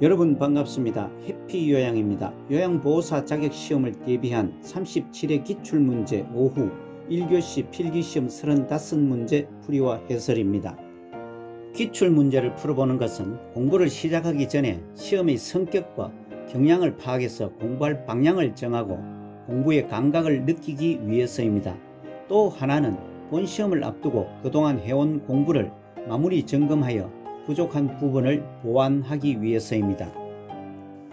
여러분 반갑습니다. 해피요양입니다. 요양보호사 자격시험을 대비한 37회 기출문제 오후 1교시 필기시험 35문제 풀이와 해설입니다. 기출문제를 풀어보는 것은 공부를 시작하기 전에 시험의 성격과 경향을 파악해서 공부할 방향을 정하고 공부의 감각을 느끼기 위해서입니다. 또 하나는 본 시험을 앞두고 그동안 해온 공부를 마무리 점검하여 부족한 부분을 보완하기 위해서입니다.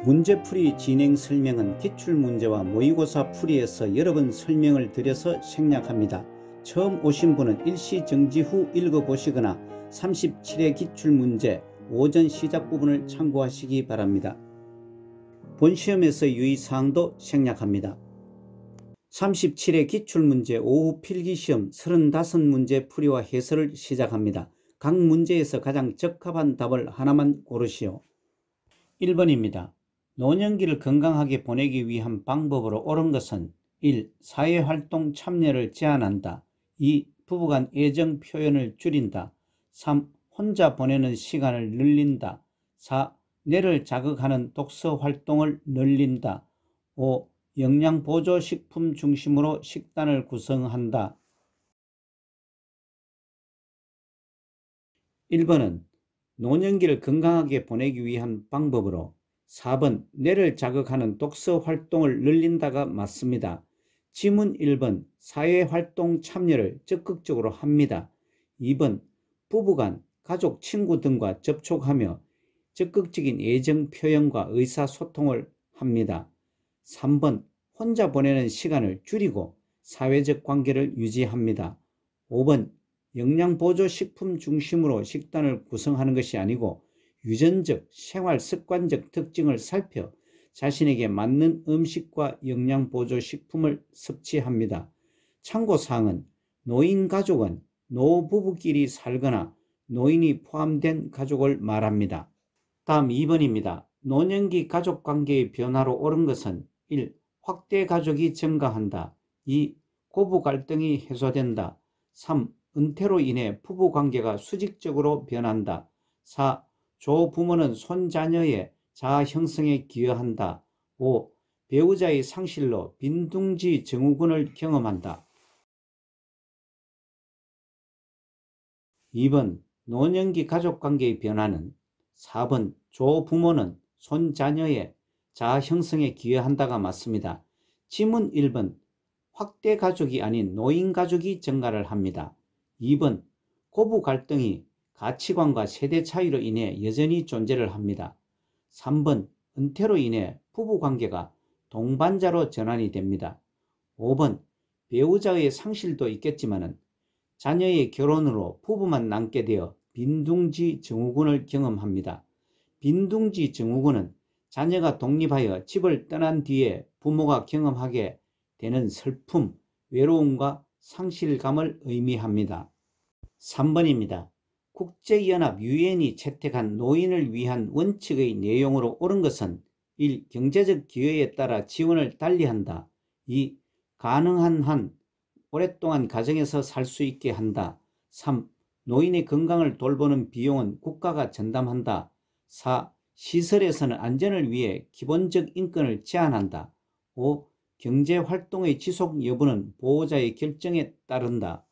문제풀이 진행 설명은 기출문제와 모의고사 풀이에서 여러 번 설명을 드려서 생략합니다. 처음 오신 분은 일시 정지 후 읽어보시거나 37회 기출문제 오전 시작 부분을 참고하시기 바랍니다. 본시험에서 유의사항도 생략합니다. 37회 기출문제 오후 필기시험 35문제 풀이와 해설을 시작합니다. 각 문제에서 가장 적합한 답을 하나만 고르시오. 1번입니다. 노년기를 건강하게 보내기 위한 방법으로 옳은 것은 1. 사회활동 참여를 제한한다. 2. 부부간 애정 표현을 줄인다. 3. 혼자 보내는 시간을 늘린다. 4. 뇌를 자극하는 독서 활동을 늘린다. 5. 영양보조식품 중심으로 식단을 구성한다. 1번은 노년기를 건강하게 보내기 위한 방법으로, 4번 뇌를 자극하는 독서 활동을 늘린다가 맞습니다. 지문 1번 사회활동 참여를 적극적으로 합니다. 2번 부부간, 가족, 친구 등과 접촉하며 적극적인 애정 표현과 의사소통을 합니다. 3번 혼자 보내는 시간을 줄이고 사회적 관계를 유지합니다. 5번 영양보조식품 중심으로 식단을 구성하는 것이 아니고 유전적, 생활습관적 특징을 살펴 자신에게 맞는 음식과 영양보조식품을 섭취합니다. 참고사항은 노인가족은 노부부끼리 살거나 노인이 포함된 가족을 말합니다. 다음 2번입니다. 노년기 가족관계의 변화로 옳은 것은 1. 확대가족이 증가한다. 2. 고부갈등이 해소된다. 3. 은퇴로 인해 부부관계가 수직적으로 변한다. 4. 조부모는 손자녀의 자아 형성에 기여한다. 5. 배우자의 상실로 빈둥지 증후군을 경험한다. 2번 노년기 가족관계의 변화는 4번 조부모는 손자녀의 자아 형성에 기여한다가 맞습니다. 지문 1번 확대가족이 아닌 노인가족이 증가를 합니다. 2번 고부 갈등이 가치관과 세대 차이로 인해 여전히 존재를 합니다. 3번 은퇴로 인해 부부관계가 동반자로 전환이 됩니다. 5번 배우자의 상실도 있겠지만 자녀의 결혼으로 부부만 남게 되어 빈둥지 증후군을 경험합니다. 빈둥지 증후군은 자녀가 독립하여 집을 떠난 뒤에 부모가 경험하게 되는 슬픔, 외로움과 상실감을 의미합니다. 3번입니다. 국제연합 유엔이 채택한 노인을 위한 원칙의 내용으로 옳은 것은 1. 경제적 기여에 따라 지원을 달리한다. 2. 가능한 한 오랫동안 가정에서 살 수 있게 한다. 3. 노인의 건강을 돌보는 비용은 국가가 전담한다. 4. 시설에서는 안전을 위해 기본적 인권을 제한한다. 5. 경제활동의 지속 여부는 보호자의 결정에 따른다.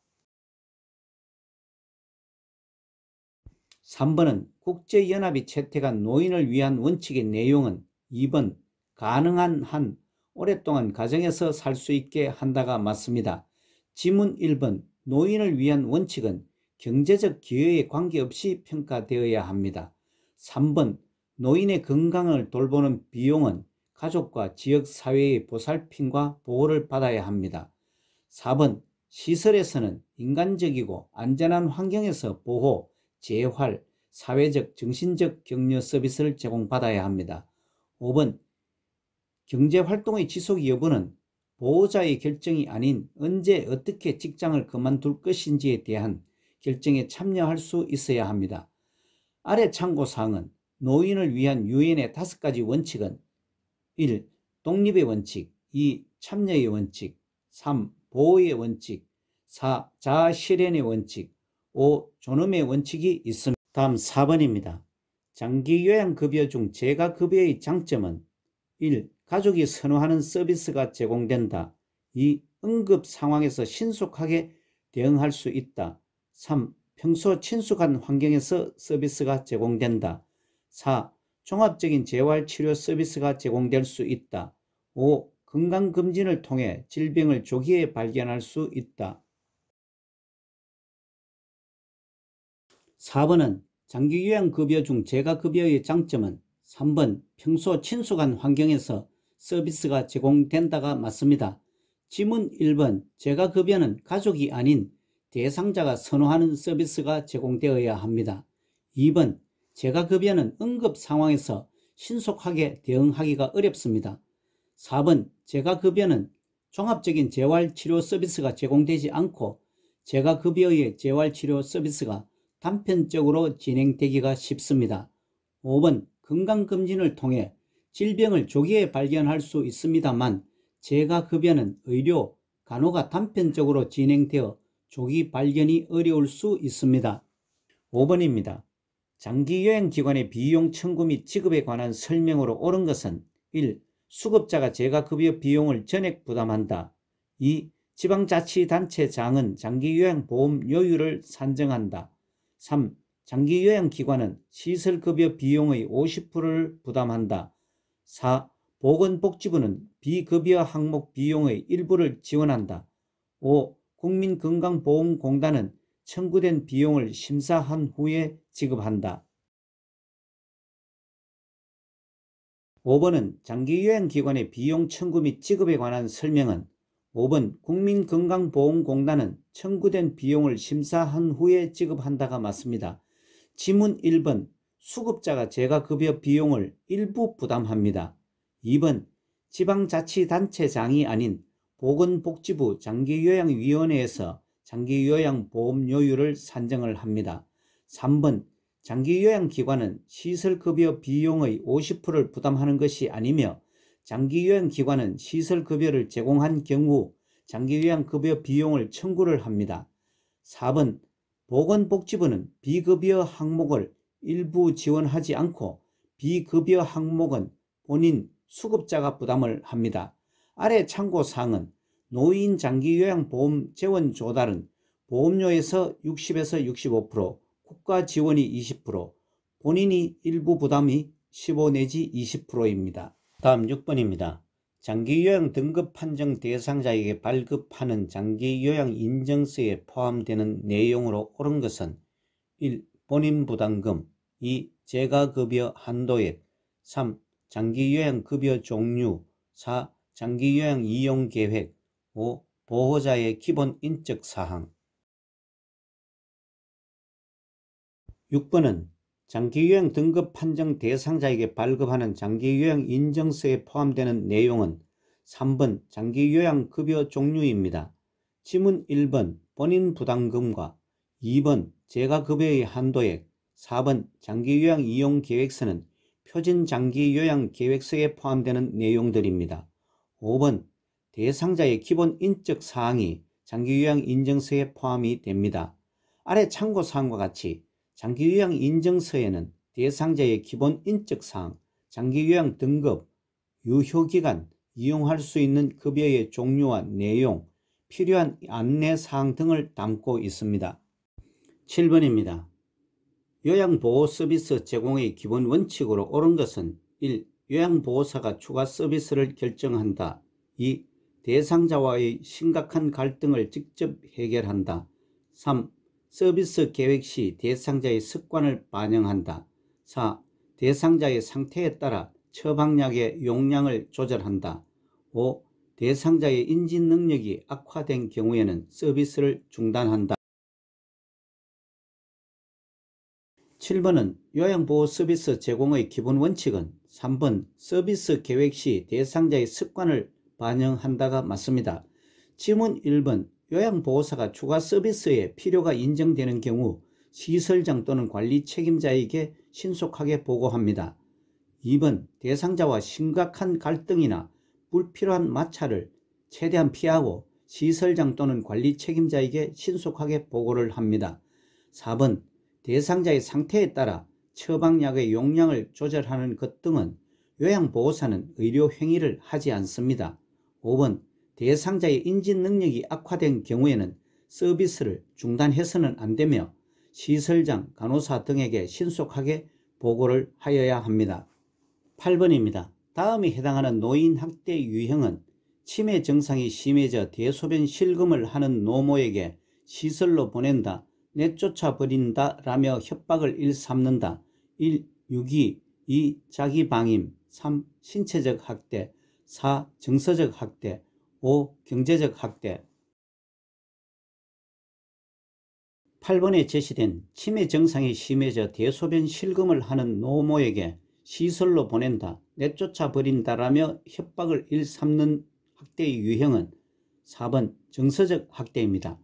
3번은 국제연합이 채택한 노인을 위한 원칙의 내용은 2번 가능한 한 오랫동안 가정에서 살 수 있게 한다가 맞습니다. 지문 1번 노인을 위한 원칙은 경제적 기여에 관계없이 평가되어야 합니다. 3번 노인의 건강을 돌보는 비용은 가족과 지역사회의 보살핌과 보호를 받아야 합니다. 4번 시설에서는 인간적이고 안전한 환경에서 보호, 재활, 사회적, 정신적 격려 서비스를 제공받아야 합니다. 5번 경제활동의 지속 여부는 보호자의 결정이 아닌 언제 어떻게 직장을 그만둘 것인지에 대한 결정에 참여할 수 있어야 합니다. 아래 참고사항은 노인을 위한 유엔의 5가지 원칙은 1. 독립의 원칙, 2. 참여의 원칙, 3. 보호의 원칙, 4. 자아실현의 원칙, 5. 존엄의 원칙이 있습니다. 다음 4번입니다. 장기요양급여 중 재가급여의 장점은 1. 가족이 선호하는 서비스가 제공된다. 2. 응급 상황에서 신속하게 대응할 수 있다. 3. 평소 친숙한 환경에서 서비스가 제공된다. 4. 종합적인 재활치료 서비스가 제공될 수 있다. 5. 건강검진을 통해 질병을 조기에 발견할 수 있다. 4번은 장기요양급여 중 재가급여의 장점은 3번 평소 친숙한 환경에서 서비스가 제공된다가 맞습니다. 지문 1번 재가급여는 가족이 아닌 대상자가 선호하는 서비스가 제공되어야 합니다. 2번 재가급여는 응급 상황에서 신속하게 대응하기가 어렵습니다. 4번 재가급여는 종합적인 재활치료 서비스가 제공되지 않고 재가급여의 재활치료 서비스가 단편적으로 진행되기가 쉽습니다. 5번 건강검진을 통해 질병을 조기에 발견할 수 있습니다만 재가급여는 의료, 간호가 단편적으로 진행되어 조기 발견이 어려울 수 있습니다. 5번입니다. 장기요양기관의 비용 청구 및 지급에 관한 설명으로 옳은 것은 1. 수급자가 재가급여 비용을 전액 부담한다. 2. 지방자치단체장은 장기요양보험 요율을 산정한다. 3. 장기요양기관은 시설급여 비용의 50%를 부담한다. 4. 보건복지부는 비급여 항목 비용의 일부를 지원한다. 5. 국민건강보험공단은 청구된 비용을 심사한 후에 지급한다. 5번은 장기요양기관의 비용 청구 및 지급에 관한 설명은 5번 국민건강보험공단은 청구된 비용을 심사한 후에 지급한다가 맞습니다. 지문 1번 수급자가 재가급여 비용을 일부 부담합니다. 2번 지방자치단체장이 아닌 보건복지부 장기요양위원회에서 장기요양보험료율을 산정을 합니다. 3번 장기요양기관은 시설급여 비용의 50%를 부담하는 것이 아니며 장기요양기관은 시설급여를 제공한 경우 장기요양급여 비용을 청구를 합니다. 4번 보건복지부는 비급여 항목을 일부 지원하지 않고 비급여 항목은 본인 수급자가 부담을 합니다. 아래 참고사항은 노인 장기요양보험 재원 조달은 보험료에서 60에서 65%, 국가 지원이 20%, 본인이 일부 부담이 15 내지 20%입니다. 다음 6번입니다. 장기요양 등급 판정 대상자에게 발급하는 장기요양 인증서에 포함되는 내용으로 옳은 것은 1. 본인부담금 2. 재가급여 한도액 3. 장기요양급여 종류 4. 장기요양 이용계획 5. 보호자의 기본 인적사항 6번은 장기요양 등급 판정 대상자에게 발급하는 장기요양 인증서에 포함되는 내용은 3번 장기요양 급여 종류입니다. 지문 1번 본인 부담금과 2번 재가급여의 한도액, 4번 장기요양 이용계획서는 표준 장기요양 계획서에 포함되는 내용들입니다. 5번 대상자의 기본 인적사항이 장기요양 인증서에 포함이 됩니다. 아래 참고사항과 같이 장기요양 인증서에는 대상자의 기본 인적사항, 장기요양 등급, 유효기간, 이용할 수 있는 급여의 종류와 내용, 필요한 안내사항 등을 담고 있습니다. 7번입니다. 요양보호 서비스 제공의 기본 원칙으로 옳은 것은 1. 요양보호사가 추가 서비스를 결정한다. 2. 대상자와의 심각한 갈등을 직접 해결한다. 3. 서비스 계획 시 대상자의 습관을 반영한다. 4. 대상자의 상태에 따라 처방약의 용량을 조절한다. 5. 대상자의 인지 능력이 악화된 경우에는 서비스를 중단한다. 7번은 요양보호 서비스 제공의 기본 원칙은 3번 서비스 계획 시 대상자의 습관을 반영한다가 맞습니다. 지문 1번 요양보호사가 추가 서비스에 필요가 인정되는 경우 시설장 또는 관리 책임자에게 신속하게 보고합니다. 2번 대상자와 심각한 갈등이나 불필요한 마찰을 최대한 피하고 시설장 또는 관리 책임자에게 신속하게 보고를 합니다. 4번 대상자의 상태에 따라 처방약의 용량을 조절하는 것 등은 요양보호사는 의료 행위를 하지 않습니다. 5번 대상자의 인지 능력이 악화된 경우에는 서비스를 중단해서는 안 되며 시설장, 간호사 등에게 신속하게 보고를 하여야 합니다. 8번입니다. 다음에 해당하는 노인 학대 유형은 치매 증상이 심해져 대소변 실금을 하는 노모에게 시설로 보낸다, 내쫓아 버린다 라며 협박을 일삼는다. 1. 유기 2. 자기방임 3. 신체적 학대 4. 정서적 학대 5. 경제적 학대 8번에 제시된 치매 증상이 심해져 대소변 실금을 하는 노모에게 시설로 보낸다, 내쫓아 버린다라며 협박을 일삼는 학대의 유형은 4번 정서적 학대입니다.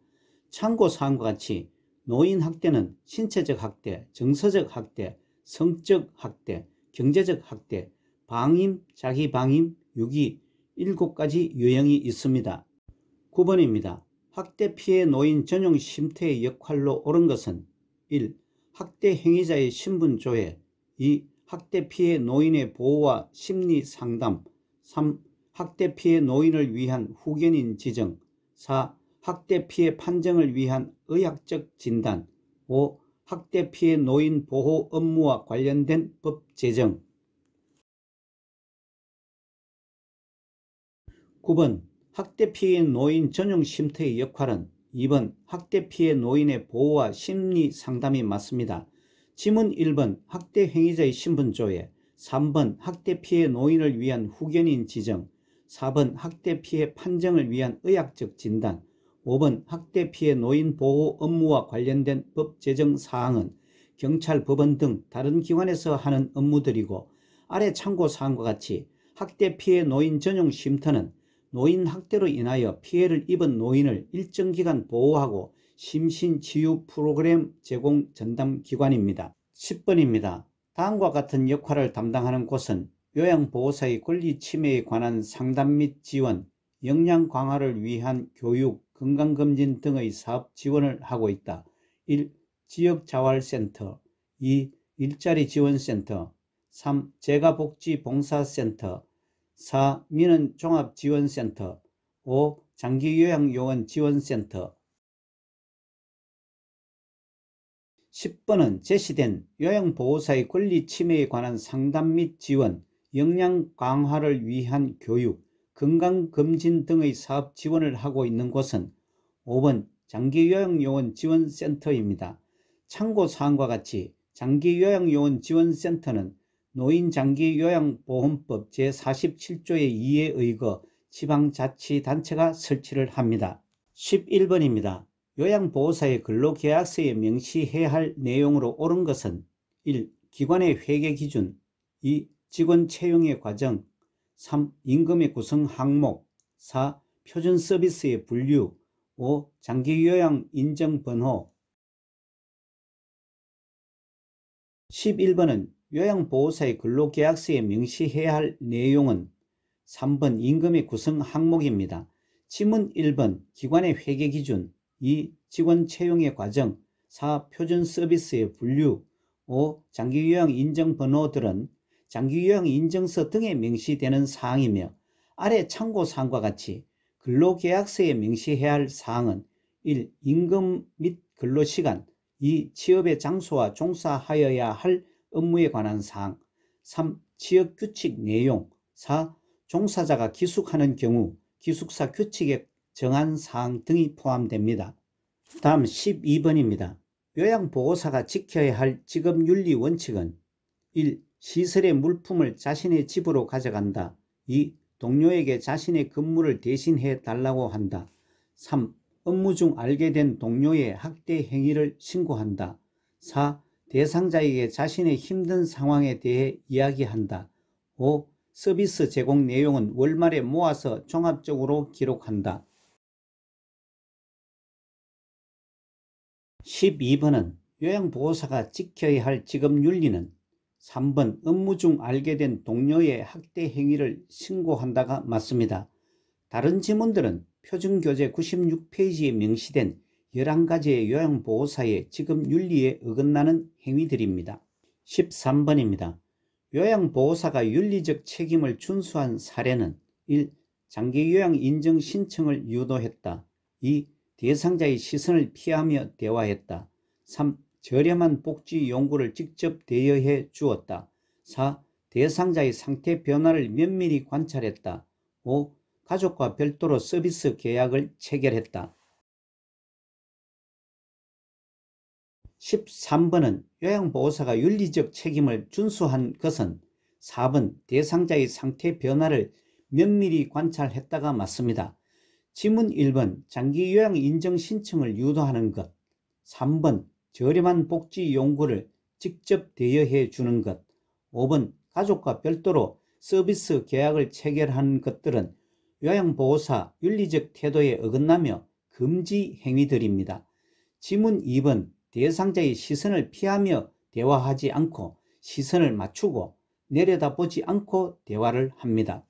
참고사항과 같이 노인 학대는 신체적 학대, 정서적 학대, 성적 학대, 경제적 학대, 방임, 자기방임, 유기 7가지 유형이 있습니다. 9번입니다. 학대 피해 노인 전용 쉼터의 역할로 옳은 것은 1. 학대 행위자의 신분 조회 2. 학대 피해 노인의 보호와 심리 상담 3. 학대 피해 노인을 위한 후견인 지정 4. 학대 피해 판정을 위한 의학적 진단 5. 학대 피해 노인 보호 업무와 관련된 법 제정 9번 학대 피해 노인 전용 쉼터의 역할은 2번 학대 피해 노인의 보호와 심리 상담이 맞습니다. 지문 1번 학대 행위자의 신분 조회 3번 학대 피해 노인을 위한 후견인 지정 4번 학대 피해 판정을 위한 의학적 진단 5번 학대 피해 노인 보호 업무와 관련된 법 제정 사항은 경찰, 법원 등 다른 기관에서 하는 업무들이고 아래 참고사항과 같이 학대 피해 노인 전용 쉼터는 노인 학대로 인하여 피해를 입은 노인을 일정 기간 보호하고 심신치유 프로그램 제공 전담 기관입니다. 10번입니다. 다음과 같은 역할을 담당하는 곳은 요양보호사의 권리 침해에 관한 상담 및 지원, 역량 강화를 위한 교육, 건강검진 등의 사업 지원을 하고 있다. 1. 지역자활센터 2. 일자리지원센터 3. 재가복지봉사센터 4. 민원종합지원센터 5. 장기요양요원지원센터 10번은 제시된 요양보호사의 권리 침해에 관한 상담 및 지원, 역량 강화를 위한 교육, 건강검진 등의 사업 지원을 하고 있는 곳은 5번 장기요양요원지원센터입니다. 참고사항과 같이 장기요양요원지원센터는 노인장기요양보험법 제47조의 2에 의거 지방자치단체가 설치를 합니다. 11번입니다. 요양보호사의 근로계약서에 명시해야 할 내용으로 옳은 것은 1. 기관의 회계기준 2. 직원 채용의 과정 3. 임금의 구성 항목 4. 표준 서비스의 분류 5. 장기요양 인정번호 11번은 요양보호사의 근로계약서에 명시해야 할 내용은 3번 임금의 구성 항목입니다. 지문 1번 기관의 회계기준 2. 직원 채용의 과정 4. 표준 서비스의 분류 5. 장기요양 인정번호들은 장기요양 인정서 등에 명시되는 사항이며 아래 참고사항과 같이 근로계약서에 명시해야 할 사항은 1. 임금 및 근로시간 2. 취업의 장소와 종사하여야 할 업무에 관한 사항 3. 취업규칙 내용 4. 종사자가 기숙하는 경우 기숙사 규칙에 정한 사항 등이 포함됩니다. 다음 12번입니다. 요양보호사가 지켜야 할 직업윤리 원칙은 1. 시설의 물품을 자신의 집으로 가져간다. 2. 동료에게 자신의 근무를 대신해 달라고 한다. 3. 업무 중 알게 된 동료의 학대 행위를 신고한다. 4. 대상자에게 자신의 힘든 상황에 대해 이야기한다. 5. 서비스 제공 내용은 월말에 모아서 종합적으로 기록한다. 12번은 요양보호사가 지켜야 할 직업윤리는 3번 업무 중 알게 된 동료의 학대 행위를 신고한다가 맞습니다. 다른 지문들은 표준교재 96페이지에 명시된 11가지의 요양보호사의 직업윤리에 어긋나는 행위들입니다. 13번입니다. 요양보호사가 윤리적 책임을 준수한 사례는 1. 장기요양 인정 신청을 유도했다. 2. 대상자의 시선을 피하며 대화했다. 3. 저렴한 복지 용구를 직접 대여해 주었다. 4. 대상자의 상태 변화를 면밀히 관찰했다. 5. 가족과 별도로 서비스 계약을 체결했다. 13번은 요양보호사가 윤리적 책임을 준수한 것은 4번 대상자의 상태 변화를 면밀히 관찰했다가 맞습니다. 지문 1번 장기요양 인정 신청을 유도하는 것, 3번 저렴한 복지 용구를 직접 대여해 주는 것, 5번 가족과 별도로 서비스 계약을 체결하는 것들은 요양보호사 윤리적 태도에 어긋나며 금지 행위들입니다. 지문 2번 대상자의 시선을 피하며 대화하지 않고 시선을 맞추고 내려다보지 않고 대화를 합니다.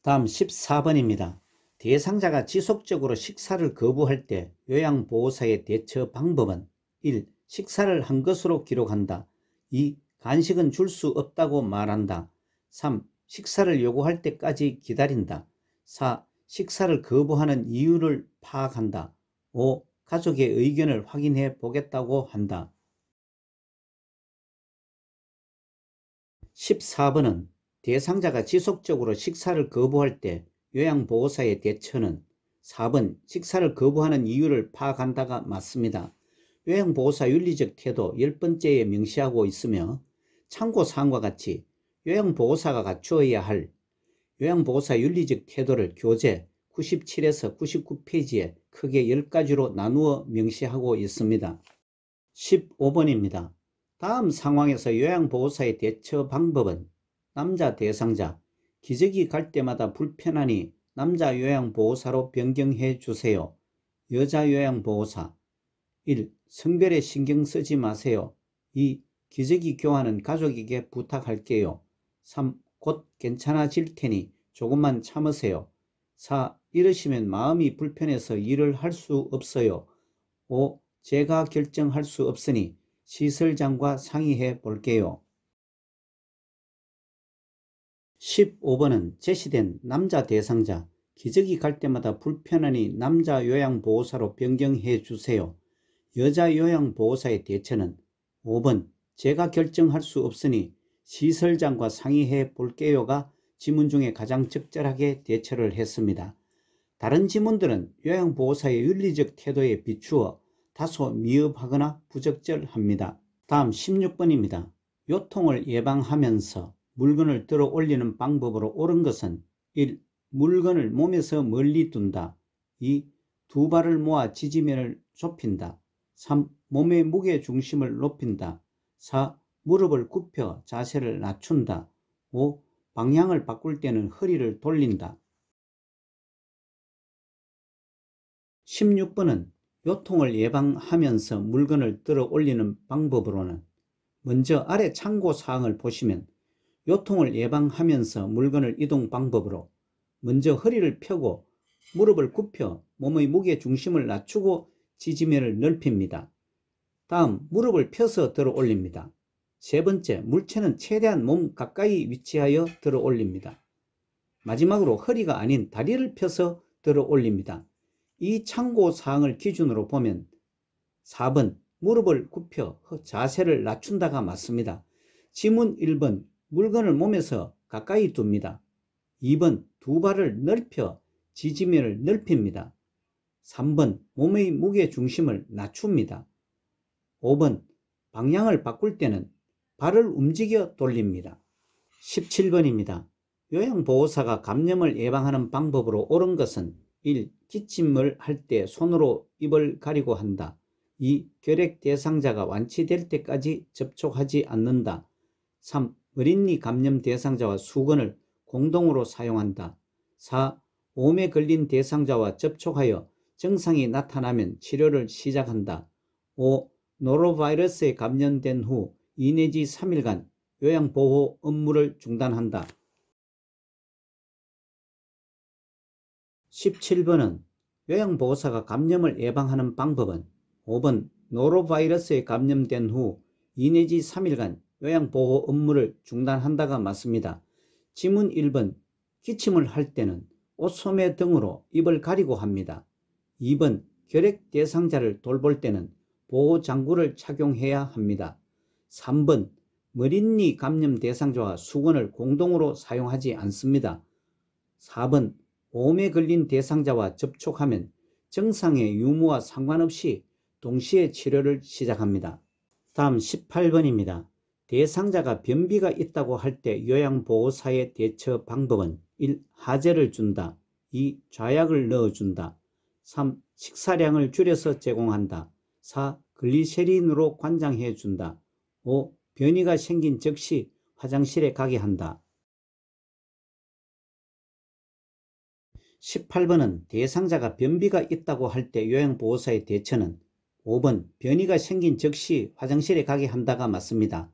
다음 14번입니다. 대상자가 지속적으로 식사를 거부할 때 요양보호사의 대처 방법은 1. 식사를 한 것으로 기록한다. 2. 간식은 줄 수 없다고 말한다. 3. 식사를 요구할 때까지 기다린다. 4. 식사를 거부하는 이유를 파악한다. 5. 가족의 의견을 확인해 보겠다고 한다. 14번은 대상자가 지속적으로 식사를 거부할 때 요양보호사의 대처는 4번 식사를 거부하는 이유를 파악한다가 맞습니다. 요양보호사 윤리적 태도 10번째에 명시하고 있으며 참고사항과 같이 요양보호사가 갖추어야 할 요양보호사 윤리적 태도를 교재 97에서 99페이지에 크게 10가지로 나누어 명시하고 있습니다. 15번입니다. 다음 상황에서 요양보호사의 대처 방법은 남자 대상자, 기저귀 갈 때마다 불편하니 남자 요양보호사로 변경해 주세요. 여자 요양보호사 1. 성별에 신경 쓰지 마세요. 2. 기저귀 교환은 가족에게 부탁할게요. 3. 곧 괜찮아질 테니 조금만 참으세요. 4. 이러시면 마음이 불편해서 일을 할 수 없어요. 5. 제가 결정할 수 없으니 시설장과 상의해 볼게요. 15번은 제시된 남자 대상자, 기저귀 갈 때마다 불편하니 남자 요양보호사로 변경해 주세요. 여자 요양보호사의 대처는 5번 제가 결정할 수 없으니 시설장과 상의해 볼게요가 지문 중에 가장 적절하게 대처를 했습니다. 다른 지문들은 요양보호사의 윤리적 태도에 비추어 다소 미흡하거나 부적절합니다. 다음 16번입니다. 요통을 예방하면서 물건을 들어 올리는 방법으로 옳은 것은 1. 물건을 몸에서 멀리 둔다. 2. 두 발을 모아 지지면을 좁힌다. 3. 몸의 무게 중심을 높인다. 4. 무릎을 굽혀 자세를 낮춘다. 5. 방향을 바꿀 때는 허리를 돌린다. 16번은 요통을 예방하면서 물건을 들어 올리는 방법으로는 먼저 아래 참고사항을 보시면 요통을 예방하면서 물건을 이동 방법으로 먼저 허리를 펴고 무릎을 굽혀 몸의 무게 중심을 낮추고 지지면을 넓힙니다. 다음 무릎을 펴서 들어 올립니다. 세 번째, 물체는 최대한 몸 가까이 위치하여 들어 올립니다. 마지막으로 허리가 아닌 다리를 펴서 들어 올립니다. 이 참고사항을 기준으로 보면 4번 무릎을 굽혀 자세를 낮춘다가 맞습니다. 지문 1번 물건을 몸에서 가까이 둡니다. 2번 두 발을 넓혀 지지면을 넓힙니다. 3번 몸의 무게 중심을 낮춥니다. 5번 방향을 바꿀 때는 발을 움직여 돌립니다. 17번입니다. 요양보호사가 감염을 예방하는 방법으로 옳은 것은 1. 기침을 할 때 손으로 입을 가리고 한다. 2. 결핵 대상자가 완치될 때까지 접촉하지 않는다. 3. 어린이 감염 대상자와 수건을 공동으로 사용한다. 4. 오음에 걸린 대상자와 접촉하여 증상이 나타나면 치료를 시작한다. 5. 노로바이러스에 감염된 후 2 내지 3일간 요양보호 업무를 중단한다. 17번은 요양보호사가 감염을 예방하는 방법은 5번 노로바이러스에 감염된 후 2 내지 3일간 요양보호 업무를 중단한다가 맞습니다. 지문 1번 기침을 할 때는 옷소매 등으로 입을 가리고 합니다. 2번 결핵 대상자를 돌볼 때는 보호장구를 착용해야 합니다. 3번 머린니 감염 대상자와 수건을 공동으로 사용하지 않습니다. 4번 보험에 걸린 대상자와 접촉하면 증상의 유무와 상관없이 동시에 치료를 시작합니다. 다음 18번입니다. 대상자가 변비가 있다고 할 때 요양보호사의 대처 방법은 1. 하재를 준다. 2. 좌약을 넣어준다. 3. 식사량을 줄여서 제공한다. 4. 글리세린으로 관장해 준다. 5. 변이가 생긴 즉시 화장실에 가게 한다. 18번은 대상자가 변비가 있다고 할 때 요양보호사의 대처는 5번 변이가 생긴 즉시 화장실에 가게 한다가 맞습니다.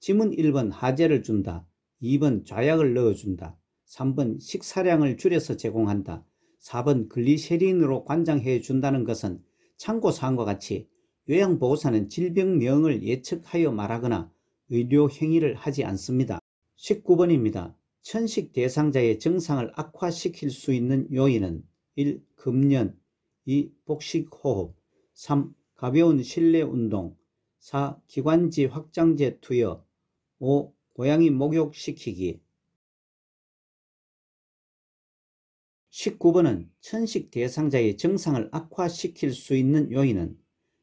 지문 1번 하재를 준다. 2번 좌약을 넣어준다. 3번 식사량을 줄여서 제공한다. 4번 글리세린으로 관장해 준다는 것은 참고사항과 같이 요양보호사는 질병명을 예측하여 말하거나 의료 행위를 하지 않습니다. 19번입니다. 천식 대상자의 증상을 악화시킬 수 있는 요인은 1. 금연 2. 복식호흡 3. 가벼운 실내운동 4. 기관지 확장제 투여 5. 고양이 목욕시키기. 19번은 천식 대상자의 증상을 악화시킬 수 있는 요인은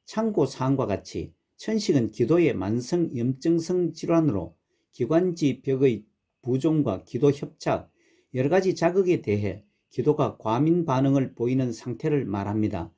참고사항과 같이 천식은 기도의 만성 염증성 질환으로 기관지 벽의 부종과 기도 협착, 여러가지 자극에 대해 기도가 과민 반응을 보이는 상태를 말합니다.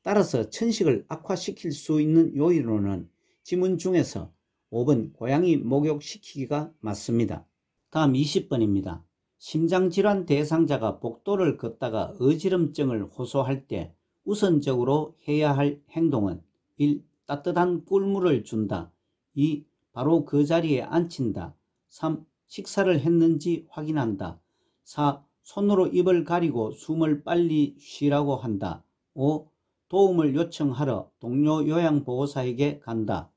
따라서 천식을 악화시킬 수 있는 요인으로는 지문 중에서 5번 고양이 목욕시키기가 맞습니다. 다음 20번입니다. 심장질환 대상자가 복도를 걷다가 어지럼증을 호소할 때 우선적으로 해야 할 행동은 1. 따뜻한 꿀물을 준다. 2. 바로 그 자리에 앉힌다. 3. 식사를 했는지 확인한다. 4. 손으로 입을 가리고 숨을 빨리 쉬라고 한다. 5. 도움을 요청하러 동료 요양보호사에게 간다.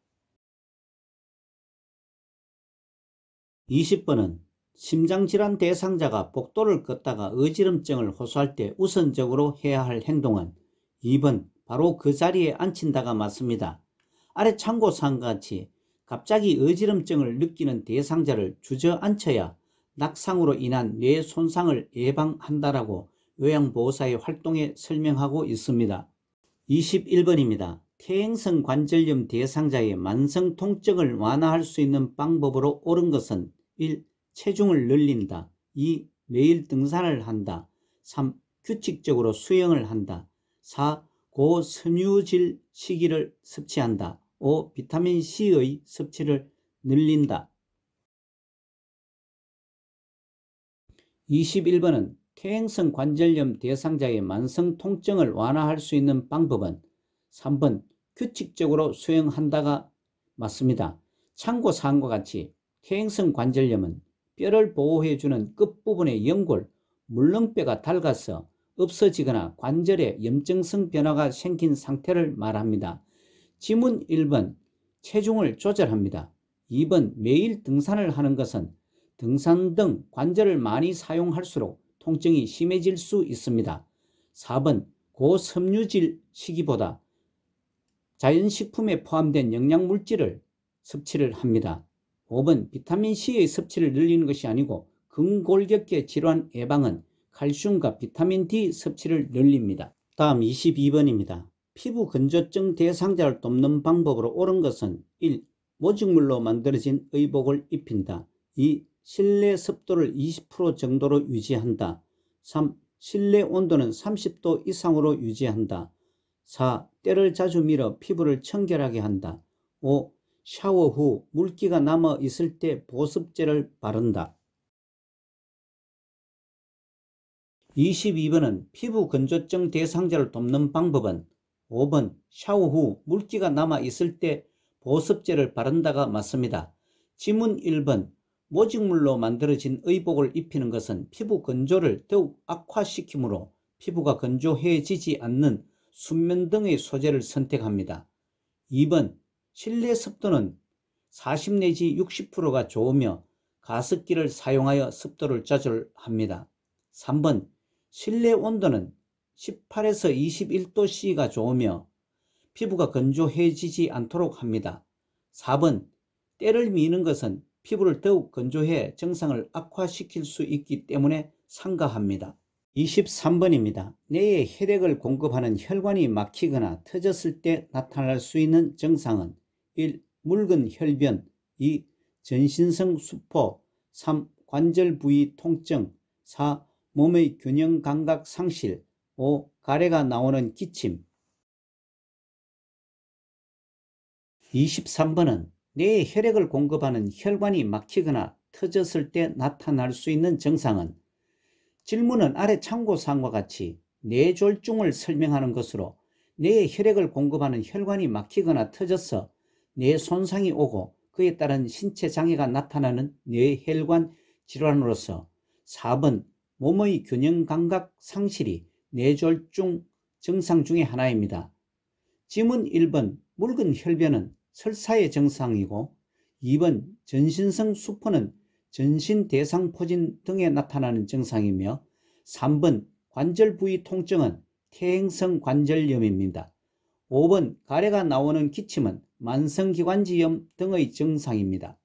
20번은 심장질환 대상자가 복도를 걷다가 어지럼증을 호소할 때 우선적으로 해야 할 행동은 2번 바로 그 자리에 앉힌다가 맞습니다. 아래 참고사항과 같이 갑자기 어지럼증을 느끼는 대상자를 주저앉혀야 낙상으로 인한 뇌 손상을 예방한다라고 요양보호사의 활동에 설명하고 있습니다. 21번입니다. 퇴행성 관절염 대상자의 만성 통증을 완화할 수 있는 방법으로 옳은 것은 1. 체중을 늘린다. 2. 매일 등산을 한다. 3. 규칙적으로 수영을 한다. 4. 고섬유질 식이를 섭취한다. 5. 비타민C의 섭취를 늘린다. 21번은 퇴행성 관절염 대상자의 만성 통증을 완화할 수 있는 방법은 3번 규칙적으로 수영한다가 맞습니다. 참고사항과 같이 퇴행성 관절염은 뼈를 보호해주는 끝부분의 연골, 물렁뼈가 닳아서 없어지거나 관절에 염증성 변화가 생긴 상태를 말합니다. 지문 1번 체중을 조절합니다. 2번 매일 등산을 하는 것은 등산 등 관절을 많이 사용할수록 통증이 심해질 수 있습니다. 4번 고섬유질 식이보다 자연식품에 포함된 영양물질을 섭취를 합니다. 5번 비타민C의 섭취를 늘리는 것이 아니고 근골격계 질환 예방은 칼슘과 비타민 D 섭취를 늘립니다. 다음 22번입니다. 피부 건조증 대상자를 돕는 방법으로 옳은 것은 1. 모직물로 만들어진 의복을 입힌다. 2. 실내 습도를 20% 정도로 유지한다. 3. 실내 온도는 30도 이상으로 유지한다. 4. 때를 자주 밀어 피부를 청결하게 한다. 5. 샤워 후 물기가 남아 있을 때 보습제를 바른다. 22번은 피부 건조증 대상자를 돕는 방법은 5번 샤워 후 물기가 남아 있을 때 보습제를 바른다가 맞습니다. 지문 1번 모직물로 만들어진 의복을 입히는 것은 피부 건조를 더욱 악화시키므로 피부가 건조해지지 않는 순면 등의 소재를 선택합니다. 2번 실내 습도는 40 내지 60%가 좋으며 가습기를 사용하여 습도를 조절합니다. 3번 실내 온도는 18에서 21도씨가 좋으며 피부가 건조해지지 않도록 합니다. 4번 때를 미는 것은 피부를 더욱 건조해 증상을 악화시킬 수 있기 때문에 삼가합니다. 23번입니다. 뇌에 혈액을 공급하는 혈관이 막히거나 터졌을 때 나타날 수 있는 증상은 1. 묽은 혈변 2. 전신성 수포 3. 관절 부위 통증 4. 몸의 균형 감각 상실 5. 가래가 나오는 기침. 23번은 뇌에 혈액을 공급하는 혈관이 막히거나 터졌을 때 나타날 수 있는 증상은 질문은 아래 참고사항과 같이 뇌졸중을 설명하는 것으로 뇌에 혈액을 공급하는 혈관이 막히거나 터져서 뇌 손상이 오고 그에 따른 신체 장애가 나타나는 뇌혈관 질환으로서 4번 몸의 균형 감각 상실이 뇌졸중 증상 중의 하나입니다. 지문 1번 묽은 혈변은 설사의 증상이고 2번 전신성 수포는 전신대상포진 등에 나타나는 증상이며 3번 관절 부위 통증은 퇴행성 관절염입니다. 5번 가래가 나오는 기침은 만성기관지염 등의 증상입니다.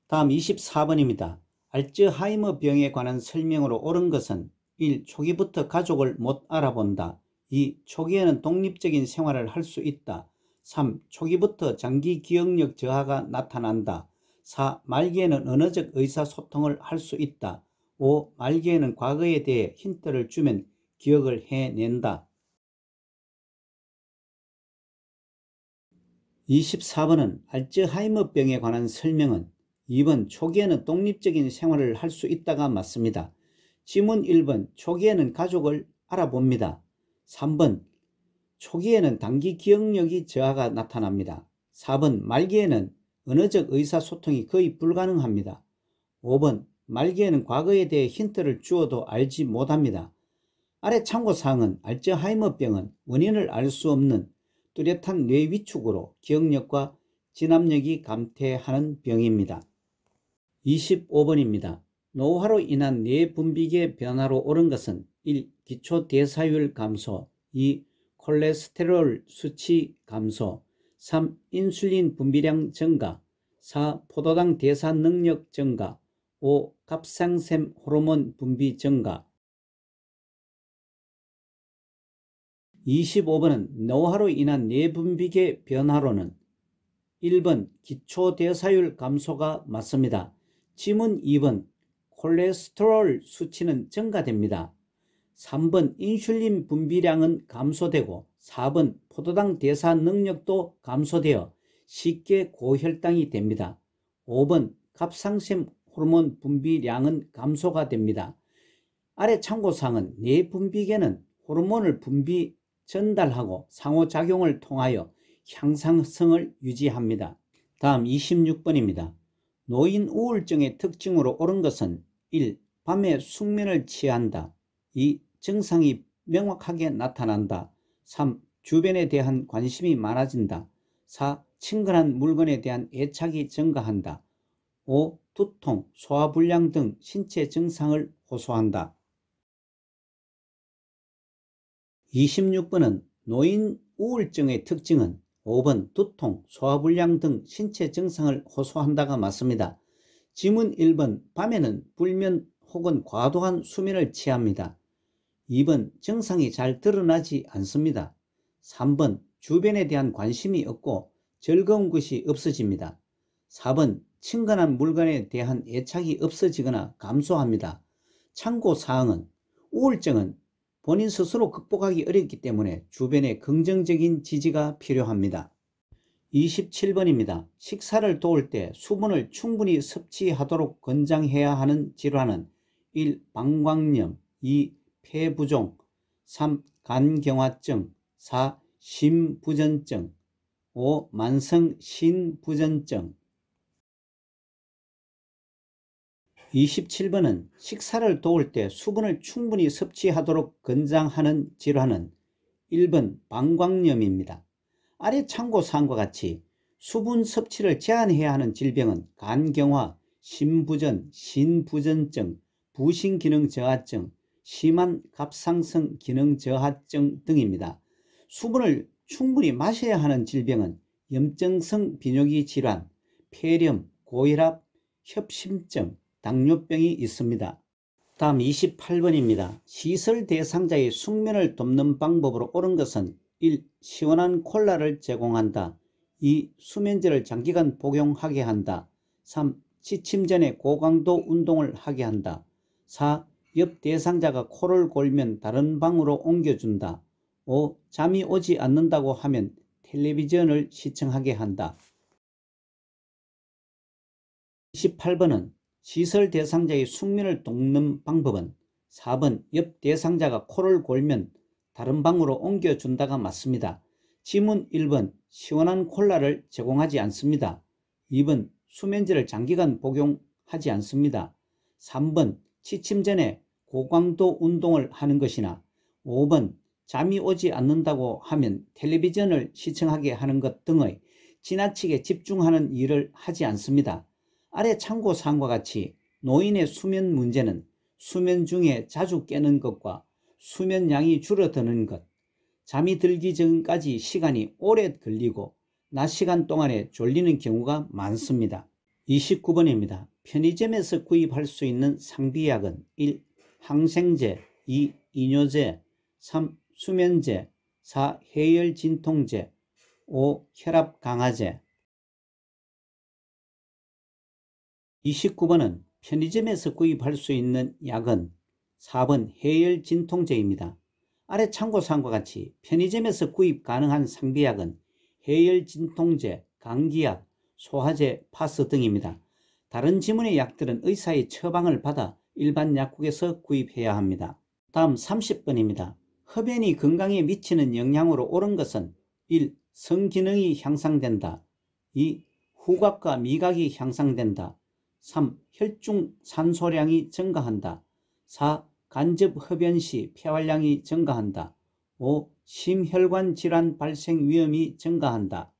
다음 24번입니다. 알츠하이머 병에 관한 설명으로 옳은 것은 1. 초기부터 가족을 못 알아본다. 2. 초기에는 독립적인 생활을 할 수 있다. 3. 초기부터 장기 기억력 저하가 나타난다. 4. 말기에는 언어적 의사소통을 할 수 있다. 5. 말기에는 과거에 대해 힌트를 주면 기억을 해낸다. 24번은 알츠하이머병에 관한 설명은 2번 초기에는 독립적인 생활을 할 수 있다가 맞습니다. 지문 1번 초기에는 가족을 알아봅니다. 3번 초기에는 단기 기억력이 저하가 나타납니다. 4번 말기에는 언어적 의사소통이 거의 불가능합니다. 5번 말기에는 과거에 대해 힌트를 주어도 알지 못합니다. 아래 참고사항은 알츠하이머병은 원인을 알 수 없는 뚜렷한 뇌 위축으로 기억력과 진압력이 감퇴하는 병입니다. 25번입니다. 노화로 인한 뇌 분비계 변화로 옳은 것은 1. 기초대사율 감소 2. 콜레스테롤 수치 감소 3. 인슐린 분비량 증가 4. 포도당 대사 능력 증가 5. 갑상샘 호르몬 분비 증가. 25번은 노화로 인한 뇌분비계 변화로는 1번 기초대사율 감소가 맞습니다. 지문 2번 콜레스테롤 수치는 증가됩니다. 3번 인슐린 분비량은 감소되고 4번 포도당 대사 능력도 감소되어 쉽게 고혈당이 됩니다. 5번 갑상샘 호르몬 분비량은 감소가 됩니다. 아래 참고사항은 뇌분비계는 호르몬을 분비 전달하고 상호작용을 통하여 향상성을 유지합니다. 다음 26번입니다. 노인 우울증의 특징으로 옳은 것은 1. 밤에 숙면을 취한다. 2. 증상이 명확하게 나타난다. 3. 주변에 대한 관심이 많아진다. 4. 친근한 물건에 대한 애착이 증가한다. 5. 두통, 소화불량 등 신체 증상을 호소한다. 26번은 노인 우울증의 특징은 5번 두통, 소화불량 등 신체 증상을 호소한다가 맞습니다. 지문 1번 밤에는 불면 혹은 과도한 수면을 취합니다. 2번 증상이 잘 드러나지 않습니다. 3번 주변에 대한 관심이 없고 즐거운 것이 없어집니다. 4번 친근한 물건에 대한 애착이 없어지거나 감소합니다. 참고사항은 우울증은 본인 스스로 극복하기 어렵기 때문에 주변의 긍정적인 지지가 필요합니다. 27번입니다. 식사를 도울 때 수분을 충분히 섭취하도록 권장해야 하는 질환은 1. 방광염 2. 폐부종 3. 간경화증 4. 심부전증 5. 만성 신부전증. 27번은 식사를 도울 때 수분을 충분히 섭취하도록 권장하는 질환은 1번 방광염입니다. 아래 참고사항과 같이 수분 섭취를 제한해야 하는 질병은 간경화, 심부전, 신부전증, 부신기능 저하증, 심한 갑상선 기능 저하증 등입니다. 수분을 충분히 마셔야 하는 질병은 염증성 비뇨기 질환, 폐렴, 고혈압, 협심증, 당뇨병이 있습니다. 다음 28번입니다. 시설 대상자의 숙면을 돕는 방법으로 옳은 것은 1. 시원한 콜라를 제공한다. 2. 수면제를 장기간 복용하게 한다. 3. 취침 전에 고강도 운동을 하게 한다. 4. 옆 대상자가 코를 골면 다른 방으로 옮겨준다. 5. 잠이 오지 않는다고 하면 텔레비전을 시청하게 한다. 28번은 시설 대상자의 숙면을 돕는 방법은 4번 옆 대상자가 코를 골면 다른 방으로 옮겨준다가 맞습니다. 지문 1번 시원한 콜라를 제공하지 않습니다. 2번 수면제를 장기간 복용하지 않습니다. 3번 취침 전에 고강도 운동을 하는 것이나 5번 잠이 오지 않는다고 하면 텔레비전을 시청하게 하는 것 등의 지나치게 집중하는 일을 하지 않습니다. 아래 참고사항과 같이 노인의 수면 문제는 수면 중에 자주 깨는 것과 수면량이 줄어드는 것, 잠이 들기 전까지 시간이 오래 걸리고 낮 시간 동안에 졸리는 경우가 많습니다. 29번입니다. 편의점에서 구입할 수 있는 상비약은 1. 항생제, 2. 이뇨제, 3. 수면제, 4. 해열진통제, 5. 혈압 강화제. 29번은 편의점에서 구입할 수 있는 약은 4번 해열진통제입니다. 아래 참고사항과 같이 편의점에서 구입 가능한 상비약은 해열진통제, 감기약, 소화제, 파스 등입니다. 다른 지문의 약들은 의사의 처방을 받아 일반 약국에서 구입해야 합니다. 다음 30번입니다. 흡연이 건강에 미치는 영향으로 옳은 것은 1. 성기능이 향상된다. 2. 후각과 미각이 향상된다. 3. 혈중 산소량이 증가한다. 4. 간접 흡연 시 폐활량이 증가한다. 5. 심혈관 질환 발생 위험이 증가한다.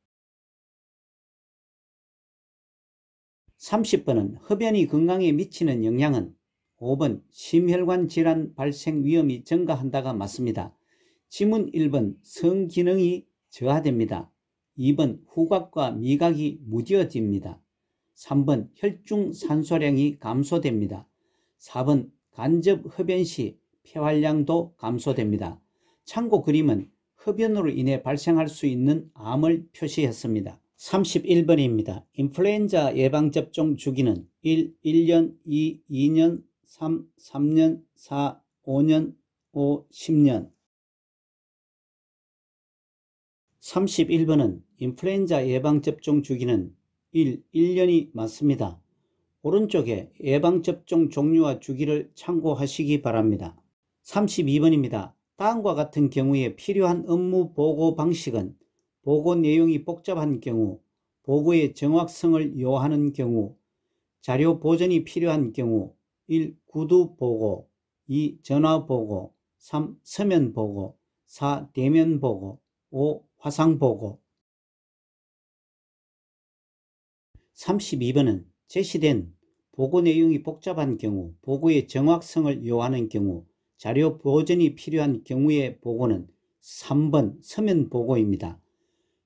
30번은 흡연이 건강에 미치는 영향은 5번 심혈관 질환 발생 위험이 증가한다가 맞습니다. 지문 1번 성기능이 저하됩니다. 2번 후각과 미각이 무뎌집니다. 3번 혈중 산소량이 감소됩니다. 4번 간접 흡연 시 폐활량도 감소됩니다. 참고 그림은 흡연으로 인해 발생할 수 있는 암을 표시했습니다. 31번입니다. 인플루엔자 예방접종 주기는 1. 1년, 2. 2년, 3. 3년, 4. 5년, 5. 10년. 31번은 인플루엔자 예방접종 주기는 1. 1년이 맞습니다. 오른쪽에 예방접종 종류와 주기를 참고하시기 바랍니다. 32번입니다. 다음과 같은 경우에 필요한 업무 보고 방식은 보고 내용이 복잡한 경우, 보고의 정확성을 요하는 경우, 자료 보전이 필요한 경우 1. 구두 보고, 2. 전화 보고, 3. 서면 보고, 4. 대면 보고, 5. 화상 보고. 32번은 제시된 보고 내용이 복잡한 경우, 보고의 정확성을 요하는 경우, 자료 보전이 필요한 경우의 보고는 3번 서면 보고입니다.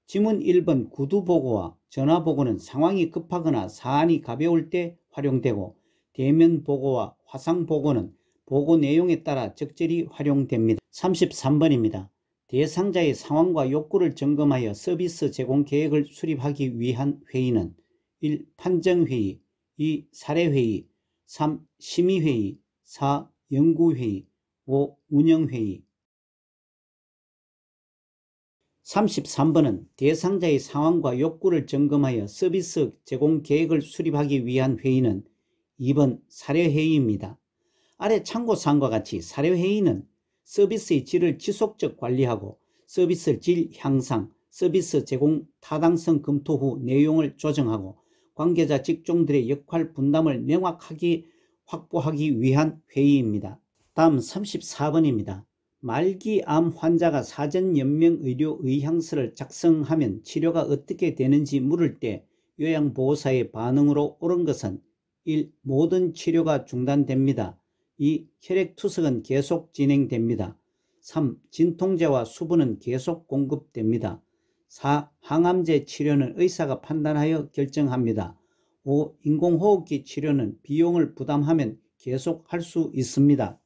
지문 1번 구두 보고와 전화 보고는 상황이 급하거나 사안이 가벼울 때 활용되고, 대면 보고와 화상 보고는 보고 내용에 따라 적절히 활용됩니다. 33번입니다. 대상자의 상황과 욕구를 점검하여 서비스 제공 계획을 수립하기 위한 회의는 1. 판정회의, 2. 사례회의, 3. 심의회의, 4. 연구회의, 5. 운영회의. 33번은 대상자의 상황과 욕구를 점검하여 서비스 제공 계획을 수립하기 위한 회의는 2번 사례회의입니다. 아래 참고사항과 같이 사례회의는 서비스의 질을 지속적 관리하고 서비스 질 향상, 서비스 제공 타당성 검토 후 내용을 조정하고 관계자 직종들의 역할 분담을 명확하게 확보하기 위한 회의입니다. 다음 34번입니다. 말기암 환자가 사전연명의료 의향서를 작성하면 치료가 어떻게 되는지 물을 때 요양보호사의 반응으로 옳은 것은 1. 모든 치료가 중단됩니다. 2. 혈액투석은 계속 진행됩니다. 3. 진통제와 수분은 계속 공급됩니다. 4. 항암제 치료는 의사가 판단하여 결정합니다. 5. 인공호흡기 치료는 비용을 부담하면 계속 할 수 있습니다.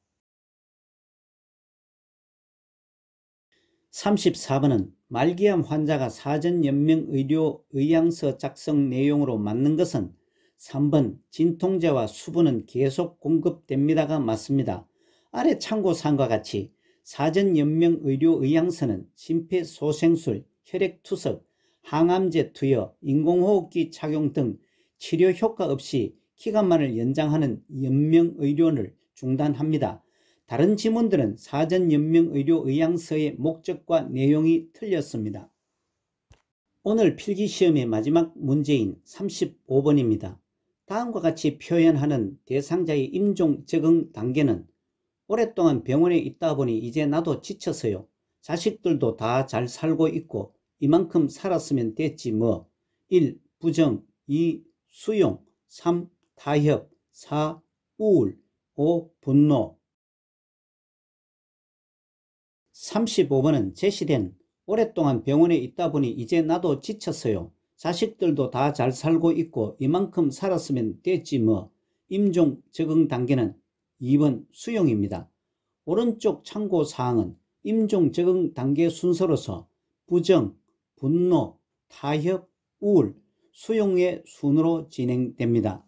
34번은 말기암 환자가 사전연명의료 의향서 작성 내용으로 맞는 것은 3번 진통제와 수분은 계속 공급됩니다가 맞습니다. 아래 참고사항과 같이 사전연명의료 의향서는 심폐소생술, 혈액투석, 항암제 투여, 인공호흡기 착용 등 치료 효과 없이 기간만을 연장하는 연명의료를 중단합니다. 다른 지문들은 사전연명의료의향서의 목적과 내용이 틀렸습니다. 오늘 필기시험의 마지막 문제인 35번입니다. 다음과 같이 표현하는 대상자의 임종 적응 단계는 오랫동안 병원에 있다 보니 이제 나도 지쳐서요. 자식들도 다 잘 살고 있고 이만큼 살았으면 됐지 뭐. 1. 부정 2. 수용 3. 타협 4. 우울 5. 분노 35번은 제시된 오랫동안 병원에 있다 보니 이제 나도 지쳤어요. 자식들도 다 잘 살고 있고 이만큼 살았으면 됐지 뭐. 임종 적응 단계는 2번 수용입니다. 오른쪽 참고사항은 임종 적응 단계 순서로서 부정, 분노, 타협, 우울, 수용의 순으로 진행됩니다.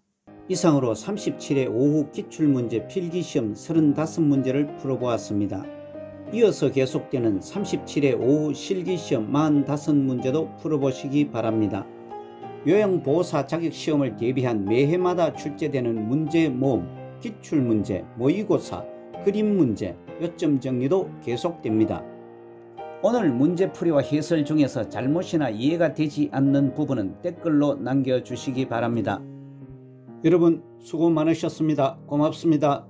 이상으로 37회 오후 기출문제 필기시험 35문제를 풀어보았습니다. 이어서 계속되는 37회 오후 실기시험 45문제도 풀어보시기 바랍니다. 요양보호사 자격시험을 대비한 매해마다 출제되는 문제 모음, 기출문제, 모의고사, 그림문제, 요점 정리도 계속됩니다. 오늘 문제풀이와 해설 중에서 잘못이나 이해가 되지 않는 부분은 댓글로 남겨주시기 바랍니다. 여러분 수고 많으셨습니다. 고맙습니다.